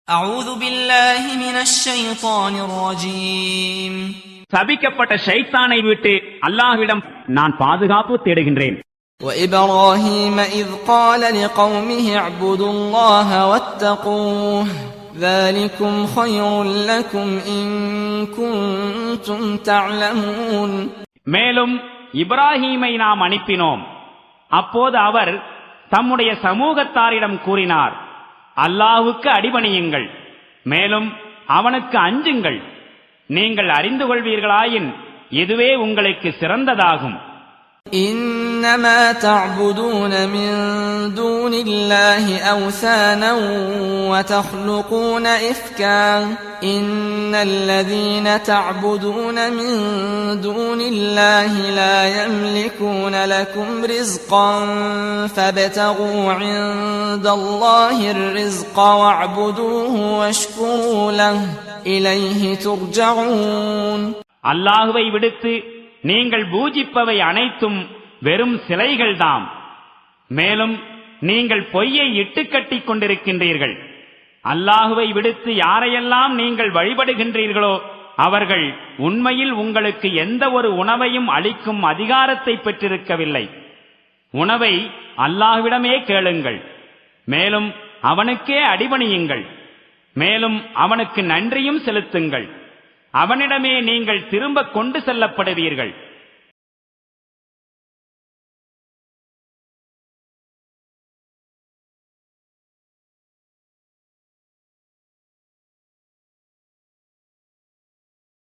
أعوذ بالله من الشيطان الرجيم சபிக்கப்பட்ட ஷைத்தானை விட்டு அல்லாஹ்விடம் நான் பாதுகாப்பு தேடுகின்றேன். وإبراهيم إذ قال لقومه اعبدوا الله واتقوه ذلكم خير لكم إن كنتم تعلمون. மேலும் இப்ராஹீமை நாம் அனுப்பினோம். அப்போது அவர் தம்முடைய சமூகத்தாரிடம் கூறினார், அல்லாஹ்வுக்கு அடிபணியுங்கள், மேலும் அவனுக்கு அஞ்சுங்கள். நீங்கள் அறிந்து கொள்வீர்களாயின் இதுவே உங்களுக்கு சிறந்ததாகும். إنما تعبدون من دون الله أوثانا وتخلقون إفكا إن الذين تعبدون من دون الله لا يملكون لكم رزقا فابتغوا عند الله الرزق واعبدوه واشكروا له إليه ترجعون. அல்லாஹ்வை விடுத்து நீங்கள் பூஜிப்பவை அனைத்தும் வெறும் சிலைகள்தாம். மேலும் நீங்கள் பொய்யை இட்டுக்கட்டிக் கொண்டிருக்கின்றீர்கள். அல்லாஹுவை விடுத்து யாரையெல்லாம் நீங்கள் வழிபடுகின்றீர்களோ அவர்கள் உண்மையில் உங்களுக்கு எந்த ஒரு உணவையும் அளிக்கும் அதிகாரத்தை பெற்றிருக்கவில்லை. உணவை அல்லாஹ்விடமே கேளுங்கள், மேலும் அவனுக்கே அடிபணியுங்கள், மேலும் அவனுக்கு நன்றியும் செலுத்துங்கள். அவனிடமே நீங்கள் திரும்ப கொண்டு செல்லப்படுவீர்கள்.